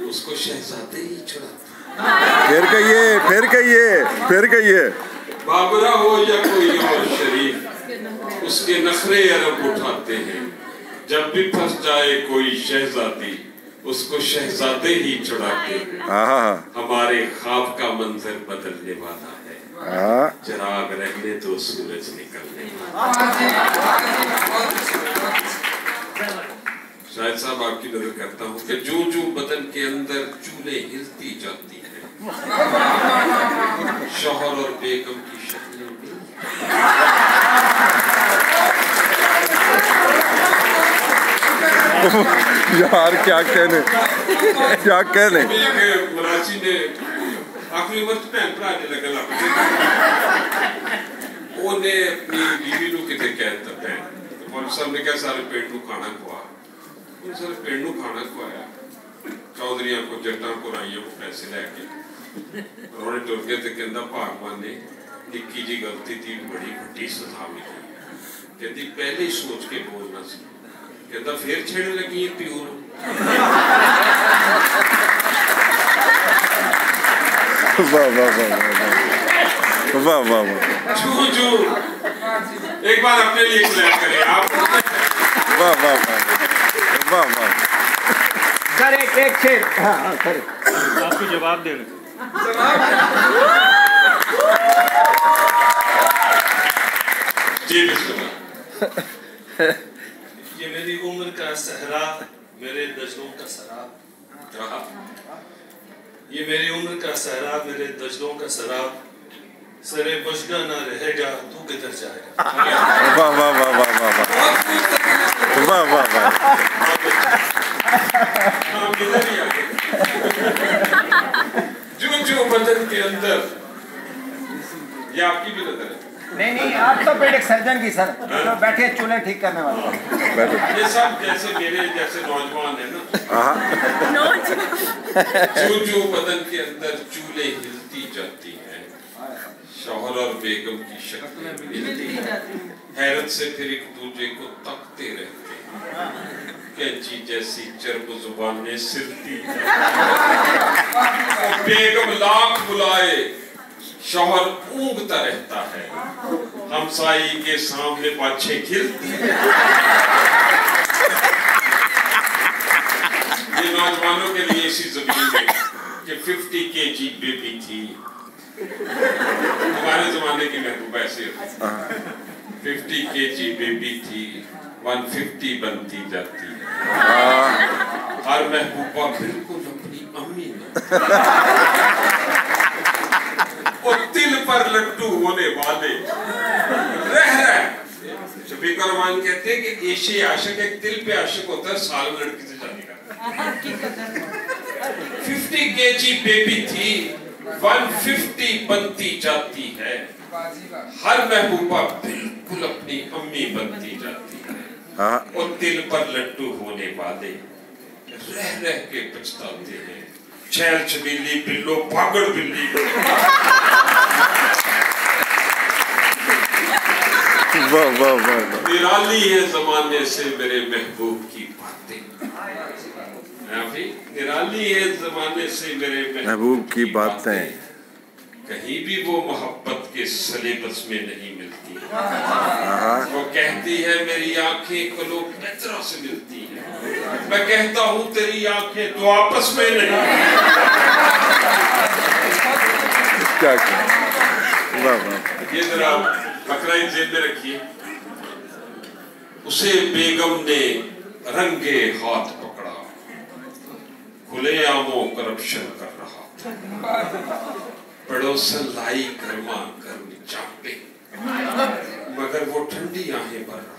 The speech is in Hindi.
उसको शहजादे ही छुड़ाते। फिर कहिए। बाबरा हो या कोई और शरीफ, उसके नखरे अरब उठाते हैं। जब भी फंस जाए कोई शहजादी, उसको शहजादे ही छुड़ाते हैं। हमारे ख्वाब का मंजर बदलने वाला है, चिराग रहने तो सूरज निकलने वाला। शायद साहब आपकी नजर करता हूँ कि जो जो बदन के अंदर चूल्हे हिलती जाती है, शौहर और बेगम की शक्लें भी। यार क्या कहने मराठी ने आखिरी उम्र भैन भरा ने लगन लग पए ਉਹਨੇ अपनी बीवी ਨੂੰ ਕਿਤੇ ਕਹਿ ਦਿੱਤਾ ਭੈਣ ਮੌਲਵੀ ਸਾਹਿਬ ਨੇ ਕਿਹਾ ਸਾਰੇ ਪਿੰਡ ਨੂੰ ਖਾਣਾ ਖਵਾ ਉਹ ਸਾਰੇ ਪਿੰਡ ਨੂੰ ਖਾਣਾ ਖਵਾਇਆ ਚੌਧਰੀਆਂ ਕੋ ਜੱਟਾਂ ਕੋ ਰਾਈਆਂ ਕੋ ਪੈਸੇ ਲੈ ਕੇ ਉਹਨੇ ਟੁਰ ਕੇ ਤੇ ਕਹਿੰਦਾ ਭਗਵਾਨ ਨੇ ਨਿੱਕੀ ਜੀ ਗਲਤੀ ਦੀ ਬੜੀ ਵੱਡੀ ਸਜ਼ਾ ਮਿਲੀ ਕਹਿੰਦੀ ਪਹਿਲੇ ਹੀ ਸੋਚ ਕੇ ਬੋਲਣਾ ਸੀ ਕਹਿੰਦਾ ਫੇਰ ਛੇੜਨ ਲੱਗੀ ਹੈ ਪਿਓ ਨੂੰ वाह। जू एक बार अपने लिए क्लैप करें आप। वाह। सर एक शेर। हाँ सर आपको जवाब देना। जी बिस्मिल्लाह। ये मेरी उम्र का सहरा, मेरे दजलों का शराब। ये मेरी उम्र का सहरा, मेरे दजलों का शराब। सरे बशगा ना रहेगा तू किधर जाएगा। वाह। जो बदन के अंदर, ये आपकी भी नजर है। नहीं आप तो पेडिक सर्जन की सर, तो बैठे चूल्हे ठीक करने वाले। ये सब जैसे मेरे जैसे नौजवान है ना, जो बदन के अंदर चूल्हे हिलती जाती है, शौहर और बेगम की शक्लें मिलती हैं, हैरत से फिर एक दूसरे को तकते रहते हैं, कैंची जैसी चर्ब जुबानें सिलती हैं। बेगम लाख बुलाए शौहर ऊँघता रहता है, हमसाई के सामने पाछे खिलती है। ये नौजवानों के लिए ऐसी जमीन है कि 50 kg बेबी थी। हमारे जमाने की महबूबा ऐसे 50 kg बेबी थी, 150 बनती जाती है। हर महबूबा बिल्कुल अपनी अम्मी में। और तिल पर लड्डू होने वाले रह शफीक रहमान कहते हैं कि एशिया आशिक एक तिल पे आशिक होता है, साल में लड़की से शादी करता है। 50 kg बेबी थी, 150 बनती जाती है। हर महबूबा बिल्कुल अपनी अम्मी बनती जाती है। और तिल पर लड्डू होने वाले रह के पछताते हैं। छैल छबीली बिल्लो भागड़ बिल्ली। वाह। निराली है जमाने से मेरे महबूब की बातें, निराली है जमाने से मेरे महबूब की बातें। कहीं भी वो मोहब्बत के सिलेबस में नहीं मिलती। वो कहती है मेरी आंखें क्लोपेत्रा से मिलती हैं, मैं कहता हूँ तेरी आंखें तो आपस में नहीं। क्या वाह। ये जरा बकरा जेब में रखिए। उसे बेगम ने रंगे हाथ पकड़ा, खुलेआमों करप्शन कर रहा था। पड़ोसन लाई गर्मा गर्म चापे, मगर वो ठंडी आहें भर रहा।